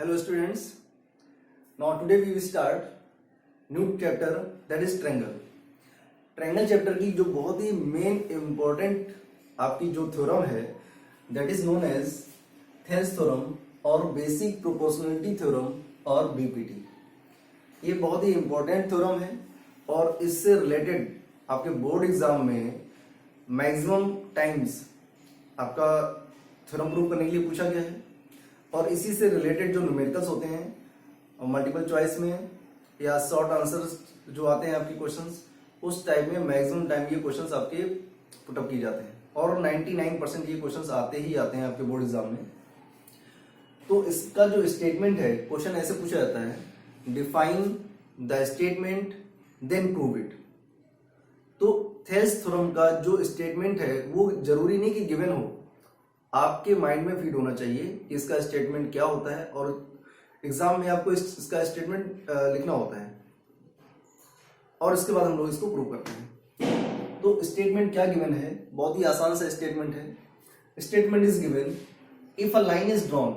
Hello students. Now today we will start new chapter that is triangle. Triangle chapter की जो बहुत ही main important आपकी जो theorem है that is known as Thales theorem और basic proportionality theorem और BPT. ये बहुत ही इंपॉर्टेंट थ्योरम है और इससे रिलेटेड आपके बोर्ड एग्जाम में मैक्सिमम टाइम्स आपका थ्योरम प्रूव करने के लिए पूछा गया है और इसी से रिलेटेड जो न्यूमेरिकल्स होते हैं मल्टीपल चॉइस में या शॉर्ट आंसर्स जो आते हैं आपके क्वेश्चंस उस टाइप में मैक्सिमम टाइम ये क्वेश्चंस आपके पुटअप किए जाते हैं और 99% ये क्वेश्चंस आते ही आते हैं आपके बोर्ड एग्जाम में। तो इसका जो स्टेटमेंट है क्वेश्चन ऐसे पूछा जाता है, define the statement then prove it. तो थेल्स थ्योरम का जो स्टेटमेंट है वो जरूरी नहीं कि गिवन हो, आपके माइंड में फीड होना चाहिए कि इसका स्टेटमेंट क्या होता है और एग्जाम में आपको इसका स्टेटमेंट लिखना होता है और इसके बाद हम लोग इसको प्रूव करते हैं। तो स्टेटमेंट क्या गिवन है, बहुत ही आसान सा स्टेटमेंट है। Statement is given if a line is drawn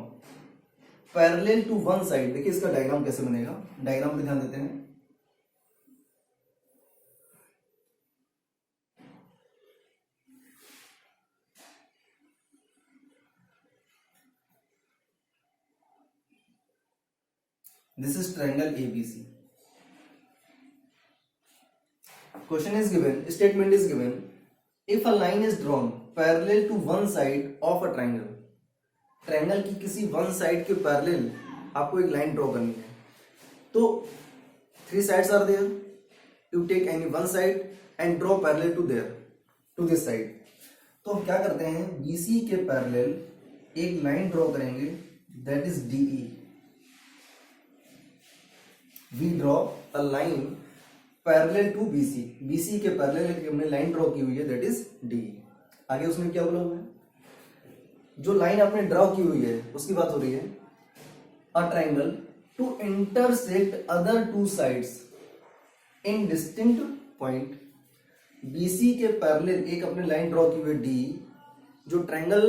parallel to one side. देखिए इसका डायग्राम कैसे बनेगा, डायग्राम पे ध्यान देते हैं। This is triangle ABC. Question is given, statement is given, if a line is drawn parallel to one side of a triangle. Triangle की किसी वन साइड के पैरेलल आपको एक लाइन ड्रॉ करनी है। तो three sides are there, you take any one side and draw parallel to there to this side. तो हम क्या करते हैं, BC के पैरेलल एक लाइन ड्रॉ करेंगे that is DE। We draw a line parallel to BC। BC के parallel हमने लाइन ड्रॉ की हुई है दैट इज D। आगे उसमें क्या बोला हुआ है, जो लाइन आपने ड्रॉ की हुई है उसकी बात हो रही है। A triangle to intersect other two sides in distinct point. BC के पैरेलल एक अपने लाइन ड्रॉ की हुई है D, जो ट्राइंगल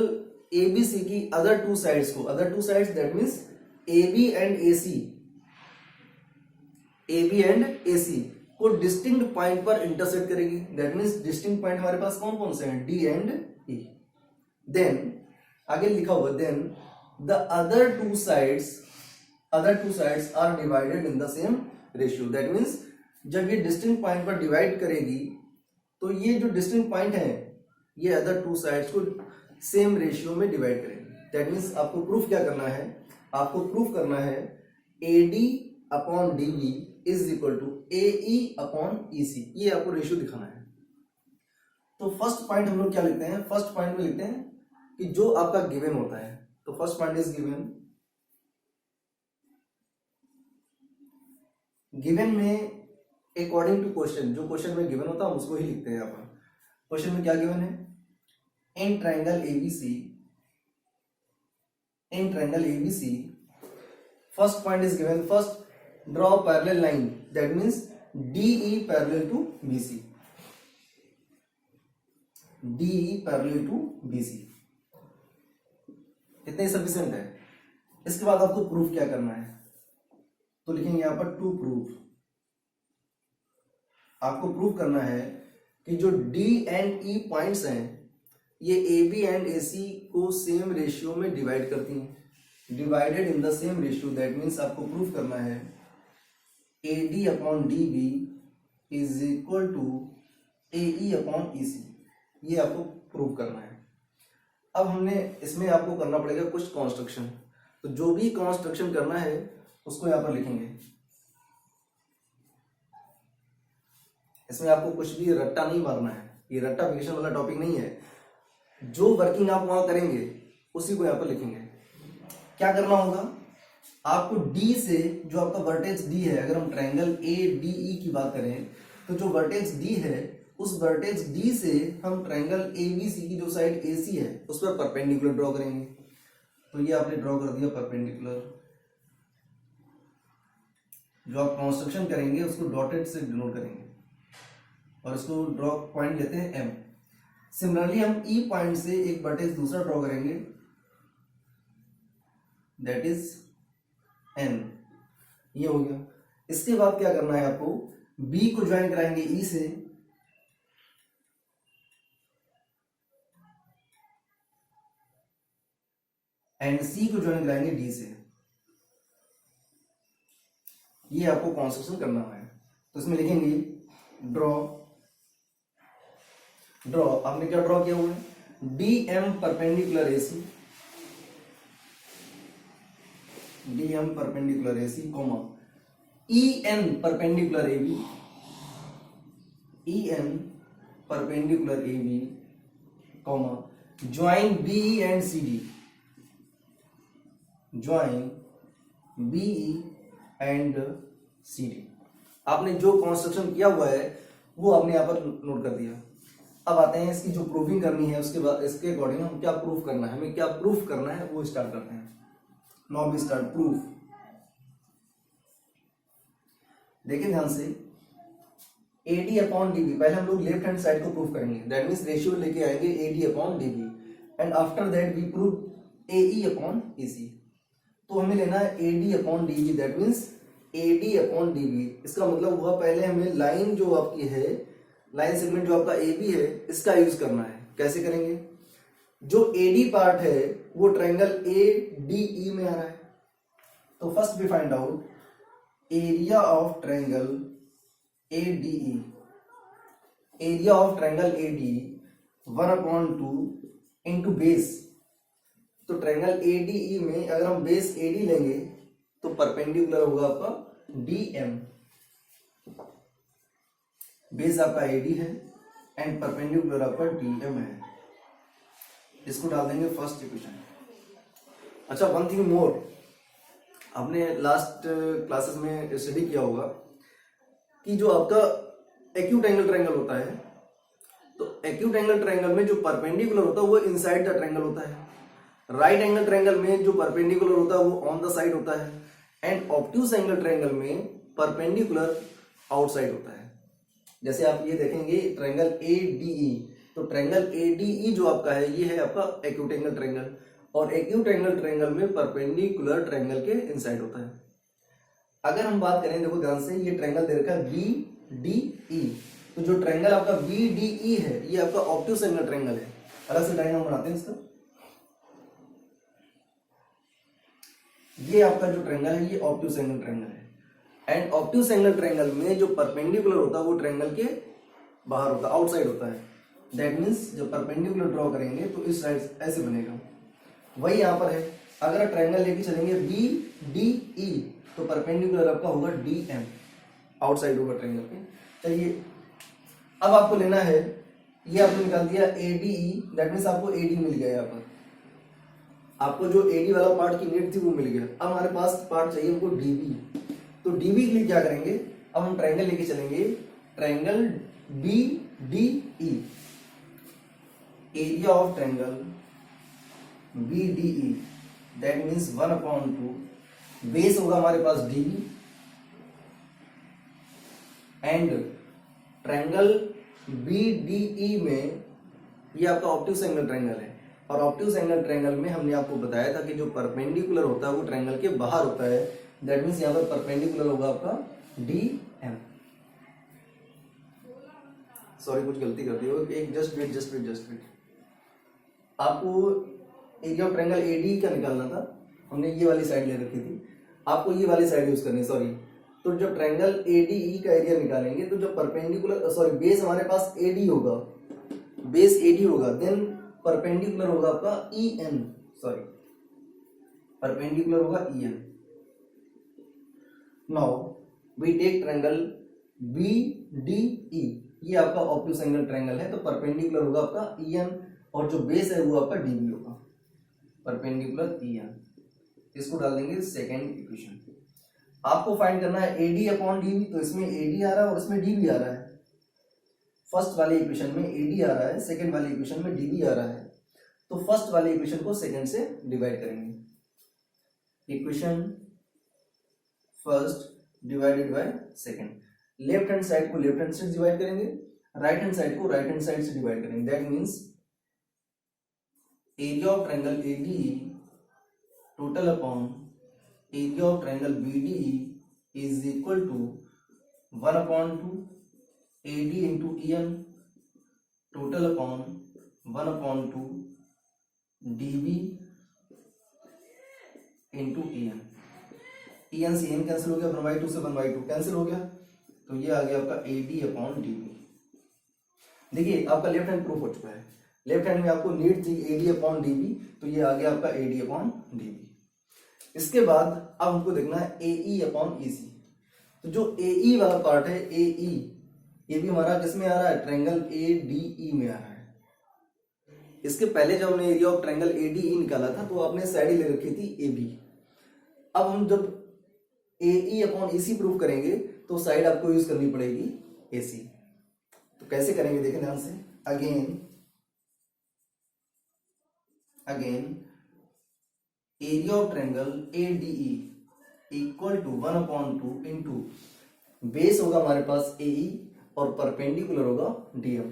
ABC की अदर टू साइड्स को, other two sides that means AB and AC को डिस्टिंक्ट पॉइंट पर इंटरसेक्ट करेगी। दैट मीन्स डिस्टिंक्ट पॉइंट हमारे पास कौन कौन से हैं, D एंड E। देन आगे लिखा हुआ then the other two sides are divided in the same ratio. That means जब ये डिस्टिंक्ट पॉइंट पर डिवाइड करेगी तो ये जो डिस्टिंक्ट पॉइंट है ये अदर टू साइड्स को सेम रेशियो में डिवाइड करेगी। दैट मीन्स आपको प्रूफ क्या करना है, आपको प्रूफ करना है AD upon DB is equal to AE upon EC। ये आपको रेशियो दिखाना है। तो फर्स्ट पॉइंट हम लोग क्या लिखते हैं, फर्स्ट पॉइंट में लिखते हैं कि जो आपका गिवन होता है। तो फर्स्ट पॉइंट इज गिवन में अकॉर्डिंग टू क्वेश्चन, जो क्वेश्चन में गिवन होता है हम उसको ही लिखते हैं। यहाँ पर क्वेश्चन में क्या गिवन है, in triangle ABC first point is given, first draw parallel line that means DE parallel to BC, DE parallel to BC। इतना ही सफिशिएंट है। इसके बाद आपको प्रूफ क्या करना है, तो लिखेंगे यहां पर टू प्रूफ। आपको प्रूफ करना है कि जो D एंड E पॉइंट्स हैं ये AB एंड AC को सेम रेशियो में डिवाइड करती हैं, divided in the same ratio. That means आपको प्रूफ करना है AD upon DB is equal to AE upon EC। ये आपको प्रूव करना है। अब हमने इसमें आपको करना पड़ेगा कुछ कॉन्स्ट्रक्शन। तो जो भी कॉन्स्ट्रक्शन करना है उसको यहां पर लिखेंगे। इसमें आपको कुछ भी रट्टा नहीं मारना है, ये रट्टा फिक्शन वाला टॉपिक नहीं है। जो वर्किंग आप वहां करेंगे उसी को यहां पर लिखेंगे। क्या करना होगा, आपको D से जो आपका वर्टेक्स D है, अगर हम ट्रायंगल ADE की बात करें तो जो वर्टेक्स D है उस वर्टेक्स D से हम ट्रायंगल ABC की जो साइड AC है उस पर परपेंडिकुलर ड्रॉ करेंगे। तो ये आपने ड्रॉ कर दिया परपेंडिकुलर। जो आप कंस्ट्रक्शन करेंगे उसको डॉटेड से डिनोट करेंगे और इसको ड्रॉ पॉइंट लेते हैं M। सिमिलरली हम E पॉइंट से एक वर्टेक्स दूसरा ड्रॉ करेंगे दैट इज एन, ये हो गया। इसके बाद क्या करना है आपको, बी को ज्वाइन कराएंगे ई से, एंड सी को ज्वाइन कराएंगे डी से। ये आपको कंस्ट्रक्शन करना है। तो इसमें लिखेंगे ड्रॉ, आपने क्या ड्रॉ किया हुआ है, D M perpendicular A C, D M perpendicular A C comma E N perpendicular A B, E N perpendicular A B comma join B and C D, join B and C D. आपने जो construction किया हुआ है वो आपने यहाँ पर note कर दिया। अब आते हैं इसकी जो प्रूफिंग करनी है, उसके बाद इसके अकॉर्डिंग हम क्या प्रूफ करना है, हमें क्या प्रूफ करना है वो स्टार्ट करते हैं। Now we start proof. देखिए ध्यान से, AD अपॉन DB, पहले हम लोग लेफ्ट हैंड साइड को प्रूफ करेंगे, दैट मीन्स रेशियो लेके आएंगे AD upon DB, and after that we prove AE upon AC। तो हमें लेना है AD upon DB, that means AD upon DB। इसका मतलब हुआ पहले हमें लाइन जो आपकी है, लाइन सेगमेंट जो आपका AB है, इसका यूज करना है। कैसे करेंगे, जो AD पार्ट है वो ट्रायंगल ADE में आ रहा है। तो first we find out area of triangle ADE, area of triangle ADE 1/2 into base. तो ट्रायंगल ADE में अगर हम बेस AD लेंगे तो परपेंडिकुलर होगा आपका DM, बेस आपका AD है एंड परपेंडिकुलर आपका DM है। इसको डाल देंगे फर्स्ट इक्वेशन। अच्छा, वन थिंग मोर, आपने लास्ट क्लासेस में स्टडी किया होगा कि जो आपका एक्यूट एंगल ट्रायंगल होता है, तो एक्यूट एंगल ट्रायंगल में जो परपेंडिकुलर होता है वो इनसाइड द ट्रायंगल होता है, राइट एंगल ट्रायंगल में जो परपेंडिकुलर होता है वो ऑन द साइड होता है, एंड ऑब्ट्यूज एंगल ट्रायंगल में परपेंडिकुलर आउटसाइड होता है। जैसे आप ये देखेंगे ट्रायंगल ADE, तो ट्रायंगल ADE जो आपका है ये है आपका एक्यूट एंगल ट्रायंगल, और एक्यूट एंगल ट्रायंगल में परपेंडिकुलर ट्रायंगल के इनसाइड होता है। अगर हम बात करें, देखो ध्यान से, ये ट्रायंगल दे रखा है BDE, तो जो ट्रायंगल आपका BDE है ये आपका ऑब्ट्यूज एंगल ट्रायंगल है। अलग से डायग्राम बनाते हैं इसका। ये आपका जो ट्रायंगल है ये ऑब्ट्यूज एंगल ट्रायंगल है, एंड ऑब्ट्यूज एंगल ट्रायंगल में जो परपेंडिकुलर होता है वो ट्रायंगल के बाहर होता है, आउटसाइड होता है। दैट मीन्स जब परपेंडिकुलर ड्रॉ करेंगे तो इस साइड ऐसे बनेगा। वही यहाँ पर है, अगर ट्रायंगल लेके चलेंगे BDE तो परपेंडिकुलर आपका होगा DM, आउटसाइड होगा ट्रायंगल के। चलिए अब आपको लेना है, ये आपने निकाल दिया ADE, दैट मीन्स आपको AD मिल गया। यहाँ पर आपको जो AD वाला पार्ट की नीड थी वो मिल गया। अब हमारे पास पार्ट चाहिए हमको DB, तो DB के लिए क्या करेंगे, अब हम ट्रायंगल लेके चलेंगे, triangle BDE, area of triangle BDE that means 1/2, base होगा हमारे पास DB, एंड ट्रायंगल BDE में ये आपका ऑब्ट्यूज एंगल ट्रायंगल है, और ऑब्ट्यूज एंगल ट्रायंगल में हमने आपको बताया था कि जो परपेंडिकुलर होता है वो ट्रायंगल के बाहर होता है। दैट मीन्स यहाँ पर परपेंडिकुलर होगा आपका DM। सॉरी कुछ गलती कर दी हो, एक जस्ट वेट। आपको एरिया ऑफ ट्रायंगल AD का निकालना था, हमने ये वाली साइड ले रखी थी, आपको ये वाली साइड यूज करनी, सॉरी। तो जब ट्रायंगल ADE का एरिया निकालेंगे तो जब परपेंडिकुलर, सॉरी, बेस हमारे पास AD होगा, बेस AD होगा, देन परपेंडिकुलर होगा आपका EN, सॉरी, परपेंडिकुलर होगा EN। Now we take triangle BDE, ये आपका ऑब्ट्यूज एंगल ट्रायंगल है, तो परपेंडिकुलर होगा आपका EN, और जो बेस है वो आपका DB होगा, परपेंडिकुलर EN। इसको डाल देंगे सेकेंड इक्वेशन। आपको फाइंड करना है AD अपॉन DB, तो इसमें AD आ रहा है और इसमें DB आ रहा है। फर्स्ट वाले इक्वेशन में AD आ रहा है, सेकेंड वाले इक्वेशन में DB आ रहा है, तो फर्स्ट वाले इक्वेशन को सेकेंड से डिवाइड करेंगे। Equation first divided by second, left hand side को लेफ्ट हैंड से डिवाइड करेंगे, राइट हैंड साइड को राइट हैंड साइड से डिवाइड करेंगे। That means area of triangle ADE total upon area of triangle BDE is equal to 1/2 AD into EN total upon 1/2 DB into EN। EN से EN cancel हो गया, 1/2 से 1/2 cancel हो गया, तो ये आ गया आपका AD अपॉन DB। देखिए आपका लेफ्ट हैंड प्रूफ हो चुका है, लेफ्ट हैंड में आपको नीड थी AD अपॉन DB, तो ये आ गया आपका AD अपॉन DB। इसके बाद अब हमको देखना है AE अपॉन EC। तो जो AE वाला पार्ट है, AE ये भी हमारा किस में आ रहा है, ट्रायंगल ADE में आ रहा है। इसके पहले जब हमने एरिया ऑफ ट्रायंगल ADE निकाला था तो आपने साइड ले रखी थी AB। अब हम जब AE अपॉन EC प्रूफ करेंगे तो साइड आपको यूज करनी पड़ेगी AC। तो कैसे करेंगे देखें ध्यान से। Again area of triangle ADE equal to 1/2 into base होगा हमारे पास AE और परपेंडिकुलर होगा DM।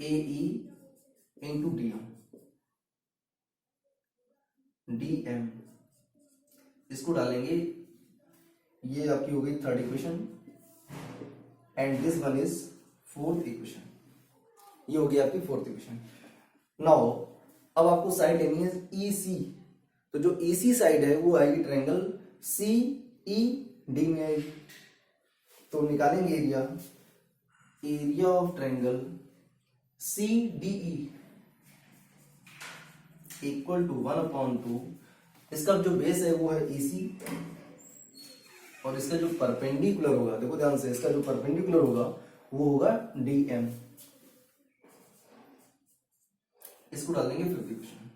AE इंटू DM इसको डालेंगे, ये आपकी हो गई third equation and this one is fourth equation. ये हो गई आपकी फोर्थ इक्वेशन। नाउ अब आपको साइड लेनी है EC। तो जो EC साइड है वो आएगी ट्रायंगल CED में आएगी। तो निकालेंगे area of triangle CDE equal to 1/2। इसका जो बेस है वो है EC और इसका जो परपेंडिकुलर होगा, देखो ध्यान से, इसका जो परपेंडिकुलर होगा वो होगा DM। इसको डाल देंगे फिफ्थ इक्वेशन।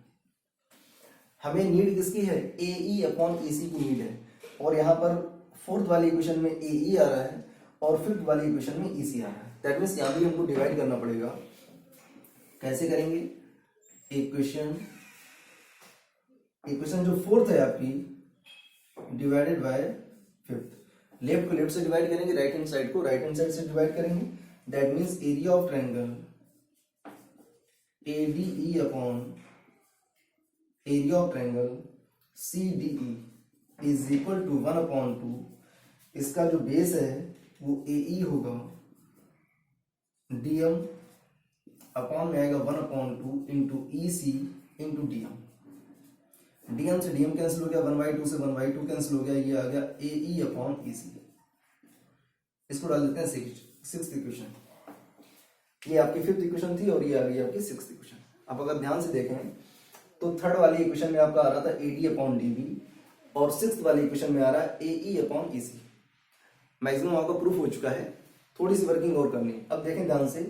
हमें नीड किसकी है, AE अपॉन EC की नीड है, और यहां पर फोर्थ वाली इक्वेशन में AE आ रहा है और फिफ्थ वाली इक्वेशन में EC आ रहा है। दैट मीन्स यहां भी हमको डिवाइड करना पड़ेगा। कैसे करेंगे, इक्वेशन जो फोर्थ है आपकी डिवाइडेड बाय फिफ्थ। लेफ्ट को लेफ्ट से डिवाइड करेंगे, राइट हैंड साइड को राइट हैंड साइड से डिवाइड करेंगे। That means area of triangle ADE upon area of triangle CDE is equal to 1/2। इसका जो बेस है वो AE होगा, DM अपॉन में आएगा 1/2 into EC into DM। DM से DM कैंसिल हो गया, 1/2 से 1/2 कैंसिल हो गया, ये आ गया AE अपॉन EC। इसको डाल देते हैं सिक्स्थ इक्वेशन। ये आपकी फिफ्थ इक्वेशन थी और ये आ गई आपकी सिक्स्थ इक्वेशन। अब अगर ध्यान से देखें तो थर्ड वाली इक्वेशन में आपका आ रहा था AD अपॉन DB और सिक्स्थ वाली इक्वेशन में आ रहा है AE अपॉन EC। मैक्सिमम आपका प्रूफ हो चुका है, थोड़ी सी वर्किंग और करनी है। अब देखें ध्यान से,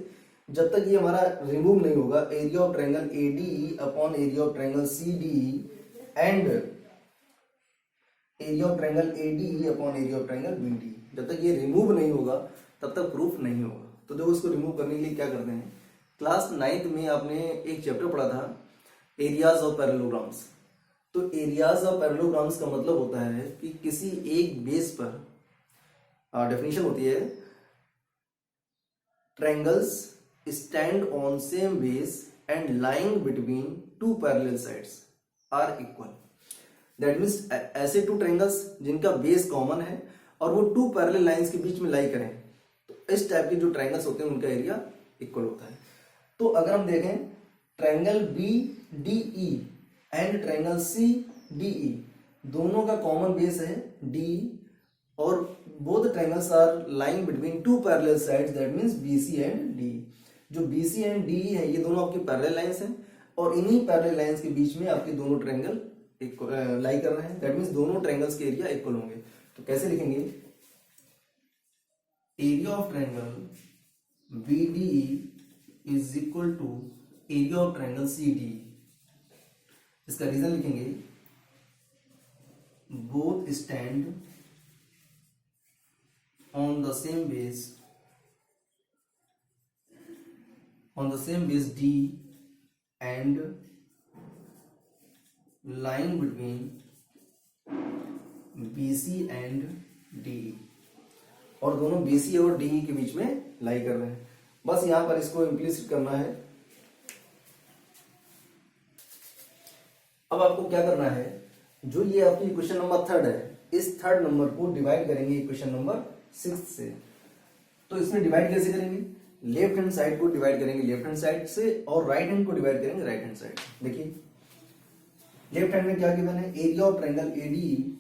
जब तक ये हमारा रिमूव नहीं होगा area of triangle ADE upon area of triangle CDE and area of triangle ADE upon area of triangle BDE, जब तक ये रिमूव नहीं होगा तब तक प्रूफ नहीं होगा। तो देखो इसको रिमूव करने के लिए क्या करते हैं, क्लास 9th में आपने एक चैप्टर पढ़ा था एरियाज ऑफ पैरेललोग्राम्स। तो एरियाज ऑफ पैरेललोग्राम्स का मतलब होता है कि किसी एक बेस पर, डेफिनेशन होती है, triangles stand on same base and lying between two parallel sides are equal. That means ऐसे टू ट्रायंगल्स जिनका बेस कॉमन है और वो टू पैरेलल लाइंस के बीच में लाई करें, तो इस टाइप के जो ट्रायंगल्स होते हैं उनका एरिया इक्वल होता है। तो अगर हम देखें triangle BDE and triangle CDE दोनों का कॉमन बेस है D और both triangles are lying between two parallel sides, that means BC and DE। जो BC एंड DE है ये दोनों आपके पैरेलल लाइंस हैं और इन्हीं पैरेलल लाइंस के बीच में आपके दोनों ट्रायंगल लाई कर रहे हैं। दैट मींस दोनों ट्रायंगल्स के एरिया इक्वल होंगे। तो कैसे लिखेंगे, area of triangle BDE is equal to area of triangle CDE। इसका रीजन लिखेंगे, both stand on the same base D and line between BC and DE, और दोनों BC और DE के बीच में लाई कर रहे हैं। बस यहां पर इसको इम्प्लिसिट करना है। अब आपको क्या करना है, जो ये आपकी क्वेश्चन नंबर 3 है, इस 3rd नंबर को डिवाइड करेंगे क्वेश्चन नंबर 6 से। तो इसमें डिवाइड कैसे करेंगे? लेफ्ट हैंड साइड को डिवाइड करेंगे लेफ्ट हैंड साइड से और राइट हैंड को डिवाइड करेंगे राइट हैंड साइड। देखिए लेफ्ट हैंड में क्या गिवन है? Area of triangle ADE,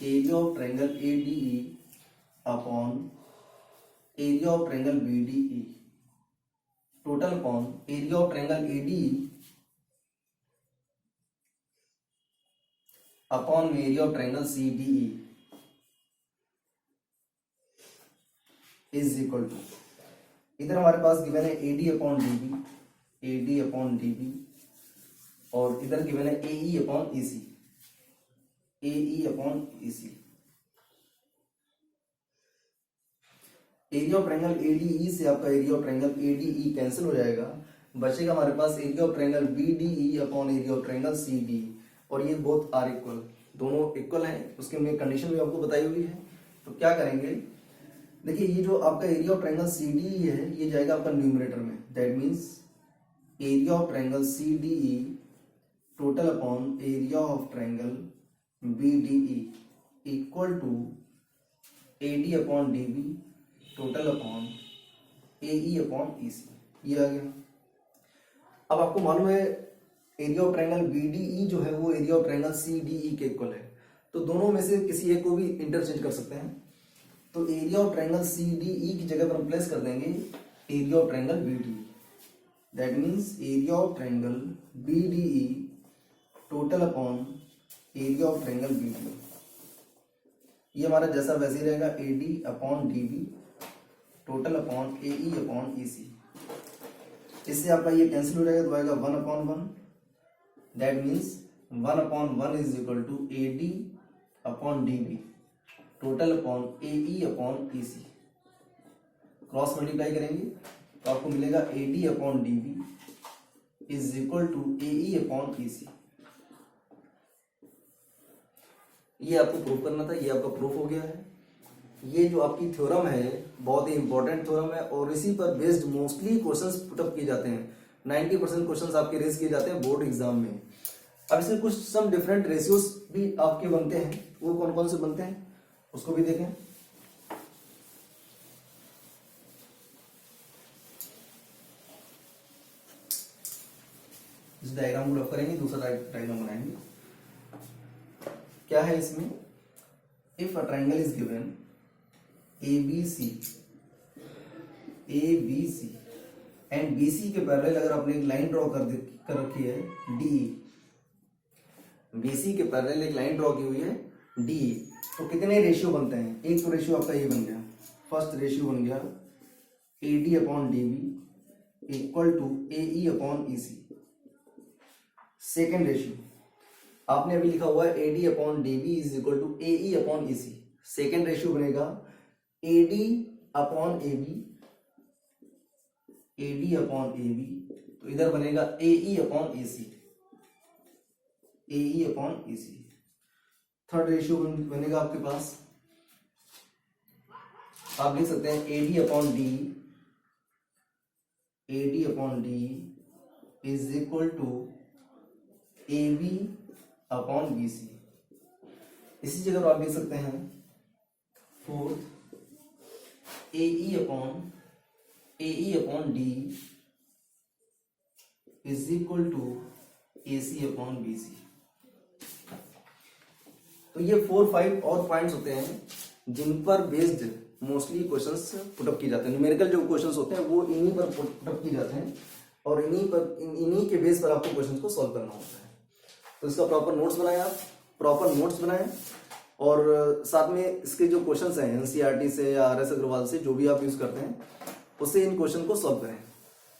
area of triangle ADE upon area of triangle BDE, total upon area of triangle ADE upon area of triangle CDE is equal to, इधर हमारे पास given है AD upon DB, AD upon DB, और इधर given है AE upon EC, AE upon EC. Area of triangle ADE से आपका area of triangle ADE cancel हो जाएगा, बचेगा हमारे पास area of triangle BDE upon area of triangle CD, और ये बोथ आर इक्वल, दोनों इक्वल हैं। उसके में कंडीशन भी आपको बताई हुई है। तो क्या करेंगे? देखिए ये जो आपका एरिया ऑफ ट्रायंगल सीडीई है ये जाएगा आपका न्यूमरेटर में, that means area of triangle CDE total upon area of triangle BDE equal to AD upon DB total upon AE upon EC. ये आ गया। अब आपको मालूम है एरिया ऑफ ट्रायंगल बीडीई जो है वो एरिया ऑफ ट्रायंगल सीडीई के इक्वल है, तो दोनों में से किसी एक को भी इंटरचेंज कर सकते हैं। तो एरिया ऑफ ट्रायंगल सीडीई की जगह पर हम प्लेस कर देंगे area of triangle BDE, that means area of triangle BDE total upon area of triangle BDE. ये हमारा जैसा वैसे ही रहेगा, AD upon DB total upon AE upon EC. इससे आपका ये कैंसिल हो जाएगा, तो आएगा 1 upon 1, that means 1 upon 1 is equal to AD upon DB total upon AE upon EC. Cross multiply करेंगे तो आपको मिलेगा AD upon dB is equal to AE upon EC. ये आपको प्रूफ करना था, ये आपका प्रूफ हो गया है। ये जो आपकी थ्योरम है बहुत ही इंपॉर्टेंट थ्योरम है और इसी पर बेस्ड मोस्टली क्वेश्चंस पुटअप किए जाते हैं। 90% क्वेश्चंस आपके रेज किए जाते हैं बोर्ड एग्जाम में। अब इसमें कुछ सम डिफरेंट रेशियोज भी आपके बनते हैं, वो कौन कौन से बनते हैं उसको भी देखें। इस डायग्राम को रफ करेंगे, दूसरा डायग्राम बनाएंगे। क्या है इसमें? If a triangle is given ABC and BC के पैरेलल अगर आपने एक लाइन ड्रॉ कर रखी है DE, BC के पैरेलल एक लाइन ड्रॉ की हुई है DE, तो कितने रेशियो बनते हैं? एक तो रेशियो आपका ये बन गया, फर्स्ट रेशियो बन गया AD upon DB equal to AE upon EC। Second ratio आपने अभी लिखा हुआ है AD upon DB is equal to AE upon EC। Second ratio बनेगा AD upon AB, AD upon AB, तो इधर बनेगा AE upon EC, AE upon EC। Third ratio बनेगा आपके पास, आप लिख सकते हैं AD upon D, AD upon D is equal to AB upon BC। इसी जगह आप लिख सकते हैं fourth AE upon D is equal to AC upon BC। तो ये 4-5 और पॉइंट्स होते हैं जिन पर बेस्ड मोस्टली क्वेश्चंस पुटअप किए जाते हैं। न्यूमेरिकल जो क्वेश्चंस होते हैं वो इन्हीं पर पुटअप किए जाते हैं और इन्हीं के बेस पर आपको क्वेश्चंस को सॉल्व करना होता है। तो इसका प्रॉपर नोट्स बनाएं, आप प्रॉपर नोट्स बनाएं और साथ में इसके जो क्वेश्चंस हैं एनसीईआरटी से या RS अग्रवाल से जो भी आप यूज करते हैं उससे इन क्वेश्चन को सॉल्व करें,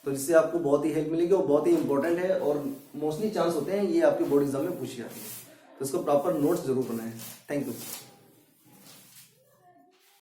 तो जिससे आपको बहुत ही हेल्प मिलेगी और बहुत ही इंपॉर्टेंट है और मोस्टली चांस होते हैं ये आपके बोर्ड एग्जाम में पूछी जाती है। तो इसको प्रॉपर नोट्स जरूर बनाएं। Thank you.